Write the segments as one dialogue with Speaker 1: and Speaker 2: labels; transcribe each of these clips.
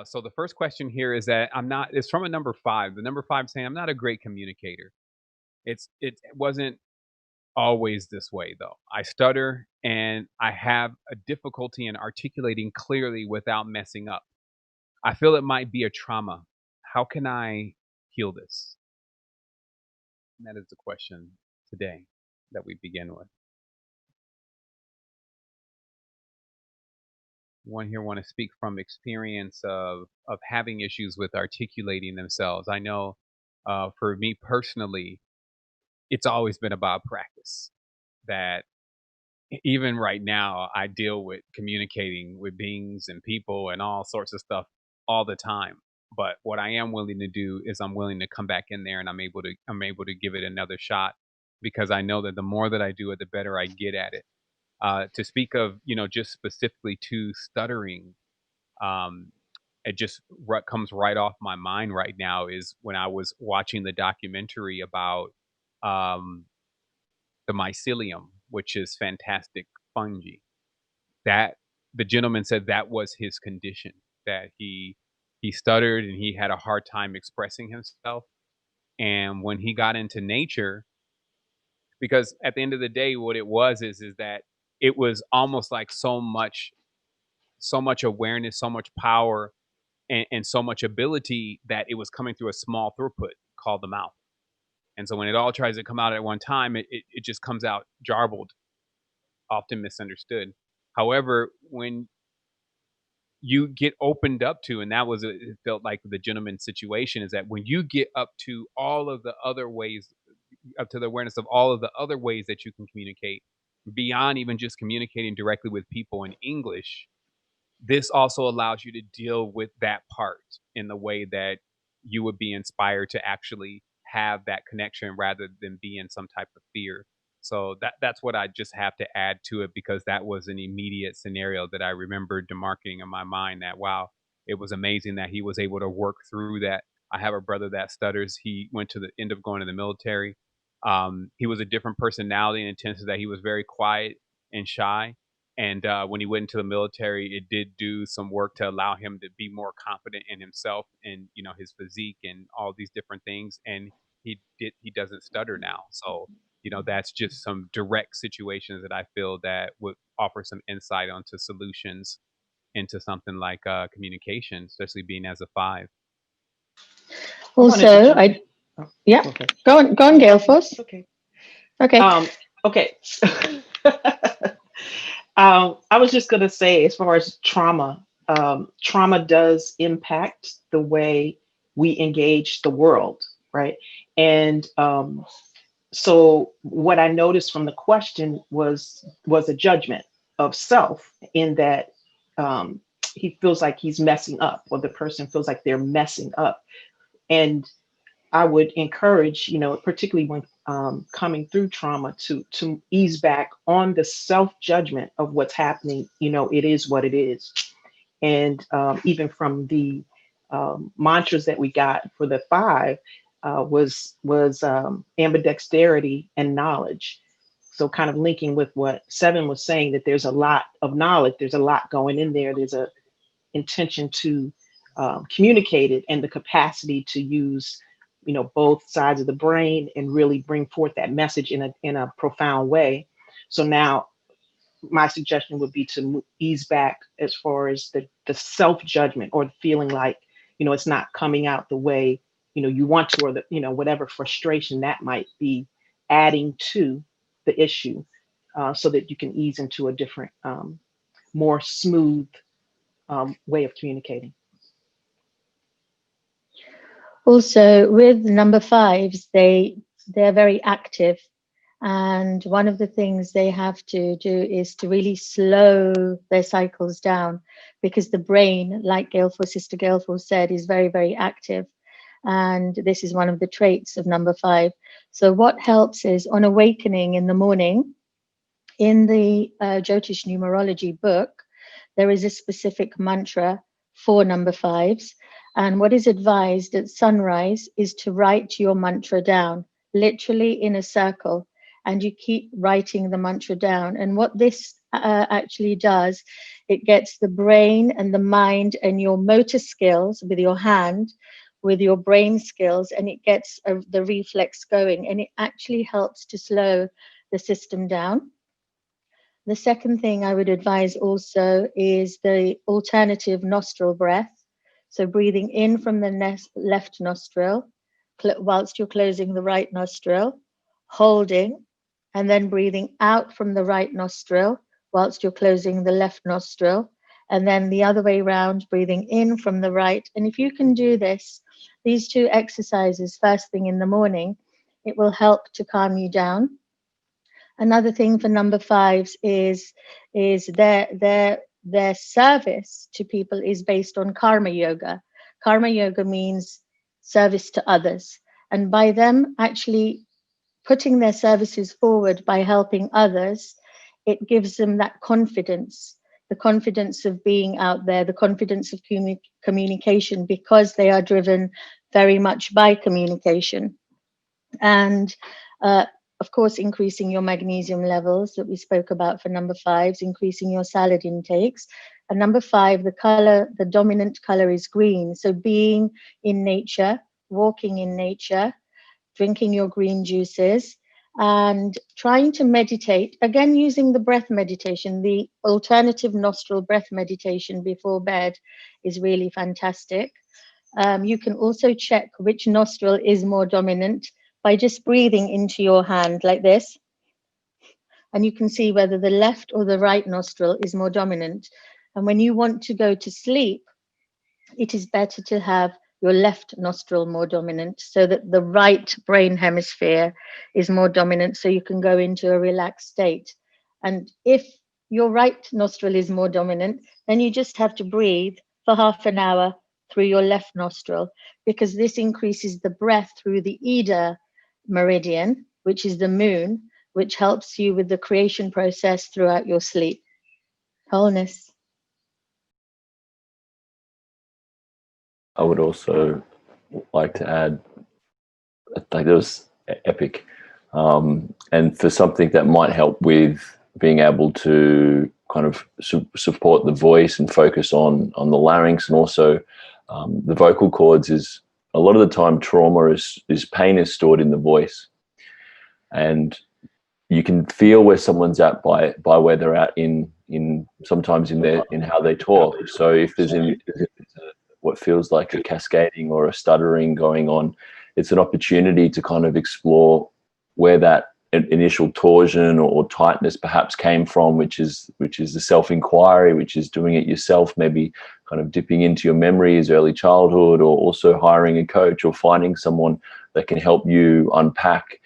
Speaker 1: So the first question here is that I'm not. It's from a number five. The number five saying I'm not a great communicator. It wasn't always this way though. I stutter and I have a difficulty in articulating clearly without messing up. I feel it might be a trauma. How can I heal this? And that is the question today that we begin with. One here want to speak from experience of having issues with articulating themselves. I know for me personally, it's always been about practice. That even right now, I deal with communicating with beings and people and all sorts of stuff all the time. But what I am willing to do is I'm willing to come back in there and I'm able to give it another shot because I know that the more that I do it, the better I get at it. To speak of, just specifically to stuttering, um, it just comes right off my mind right now is when I was watching the documentary about um, the mycelium, which is fantastic fungi. That the gentleman said that was his condition, that he stuttered and he had a hard time expressing himself. And when he got into nature, because at the end of the day, what it was is that it was almost like so much awareness, so much power, and so much ability that it was coming through a small throughput called the mouth. And so when it all tries to come out at one time, it just comes out jarbled, often misunderstood. However, when you get opened up to, and that was it felt like the gentleman's situation is that when you get up to all of the other ways, up to the awareness of all of the other ways that you can communicate beyond even just communicating directly with people in English, this also allows you to deal with that part in the way that you would be inspired to actually have that connection rather than be in some type of fear. So that's what I just have to add to it because that was an immediate scenario that I remember demarcating in my mind that wow, it was amazing that he was able to work through that. I have a brother that stutters. He went to the end of going to the military. He was a different personality in the sense that he was very quiet and shy, and when he went into the military, it did do some work to allow him to be more confident in himself and his physique and all these different things. And he doesn't stutter now. So that's just some direct situations that I feel that would offer some insight onto solutions into something like communication, especially being as a five.
Speaker 2: I wanted to
Speaker 3: Also,
Speaker 2: jump in. Oh,
Speaker 3: yeah,
Speaker 2: okay.
Speaker 3: go on, Gail first.
Speaker 2: Okay.
Speaker 3: Okay.
Speaker 2: Okay. I was just going to say, as far as trauma, trauma does impact the way we engage the world, right? And so, what I noticed from the question was a judgment of self in that um, he feels like he's messing up, or the person feels like they're messing up, and I would encourage, particularly when coming through trauma, to ease back on the self judgment of what's happening. It is what it is, and even from the mantras that we got for the five was ambidexterity and knowledge. So kind of linking with what Seven was saying, that there's a lot of knowledge, there's a lot going in there. There's a intention to communicate it and the capacity to use both sides of the brain and really bring forth that message in a profound way. So now my suggestion would be to ease back as far as the self judgment, or the feeling like it's not coming out the way you want to, or the whatever frustration that might be adding to the issue, so that you can ease into a different, more smooth way of communicating.
Speaker 3: Also, with number fives, they're very active, and one of the things they have to do is to really slow their cycles down, because the brain, like Sister Gailful said, is very, very active, and this is one of the traits of number five. So what helps is on awakening in the morning, in the Jyotish numerology book, there is a specific mantra for number fives. And what is advised at sunrise is to write your mantra down, literally in a circle, and you keep writing the mantra down. And what this actually does, it gets the brain and the mind and your motor skills with your hand, with your brain skills, and it gets the reflex going, and it actually helps to slow the system down. The second thing I would advise also is the alternative nostril breath. So breathing in from the left nostril whilst you're closing the right nostril, holding, and then breathing out from the right nostril whilst you're closing the left nostril, and then the other way around, breathing in from the right. And if you can do this, these two exercises first thing in the morning, it will help to calm you down. Another thing for number fives is their service to people is based on karma yoga. Karma yoga means service to others, and by them actually putting their services forward by helping others, it gives them that confidence, the confidence of being out there, the confidence of communication, because they are driven very much by communication. And of course, increasing your magnesium levels that we spoke about for number fives, increasing your salad intakes. And number five, the dominant color is green. So being in nature, walking in nature, drinking your green juices, and trying to meditate, again, using the breath meditation, the alternative nostril breath meditation before bed is really fantastic. You can also check which nostril is more dominant by just breathing into your hand like this. And you can see whether the left or the right nostril is more dominant. And when you want to go to sleep, it is better to have your left nostril more dominant so that the right brain hemisphere is more dominant, so you can go into a relaxed state. And if your right nostril is more dominant, then you just have to breathe for half an hour through your left nostril, because this increases the breath through the Ida meridian, which is the moon, which helps you with the creation process throughout your sleep. Wholeness.
Speaker 4: I would also like to add, like, that was epic. And for something that might help with being able to kind of support the voice and focus on the larynx, and also the vocal cords, is a lot of the time trauma is pain is stored in the voice. And you can feel where someone's at by where they're at in sometimes in how they talk. So if there's what feels like a cascading or a stuttering going on, it's an opportunity to kind of explore where that initial torsion or tightness perhaps came from, which is the self-inquiry, which is doing it yourself, maybe kind of dipping into your memories, early childhood, or also hiring a coach or finding someone that can help you unpack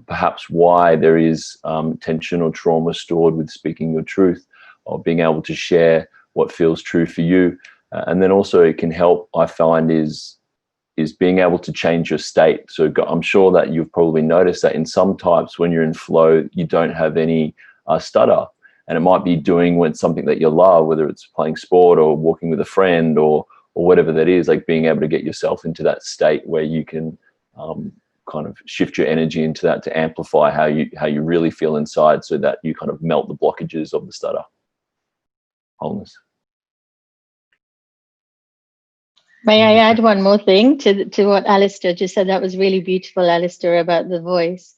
Speaker 4: perhaps why there is tension or trauma stored with speaking your truth, or being able to share what feels true for you. And then also it can help, I find, is being able to change your state. So I'm sure that you've probably noticed that in some types, when you're in flow, you don't have any stutter. And it might be doing something that you love, whether it's playing sport or walking with a friend or whatever that is, like being able to get yourself into that state where you can kind of shift your energy into that to amplify how you really feel inside, so that you kind of melt the blockages of the stutter. Wholeness.
Speaker 3: May I add one more thing to what Alistair just said? That was really beautiful, Alistair, about the voice.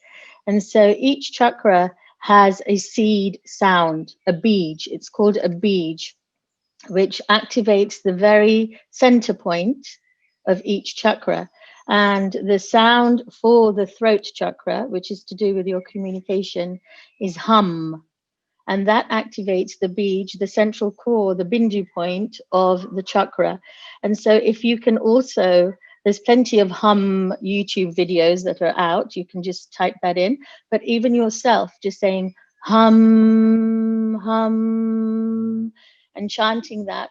Speaker 3: And so each chakra has a seed sound, a beej. It's called a beej, which activates the very center point of each chakra. And the sound for the throat chakra, which is to do with your communication, is hum. And that activates the beej, the central core, the bindu point of the chakra. And so if you can also, there's plenty of hum YouTube videos that are out. You can just type that in. But even yourself, just saying hum, hum, and chanting that,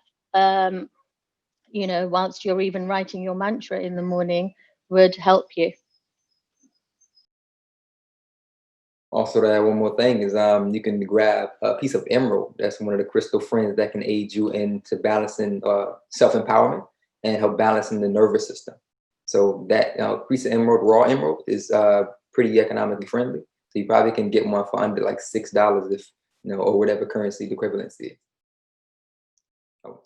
Speaker 3: whilst you're even writing your mantra in the morning, would help you.
Speaker 5: Also, to add one more thing is you can grab a piece of emerald. That's one of the crystal friends that can aid you into balancing self-empowerment and help balancing the nervous system. So that piece of emerald, raw emerald, is pretty economically friendly. So you probably can get one for under like $6 if or whatever currency the equivalency is.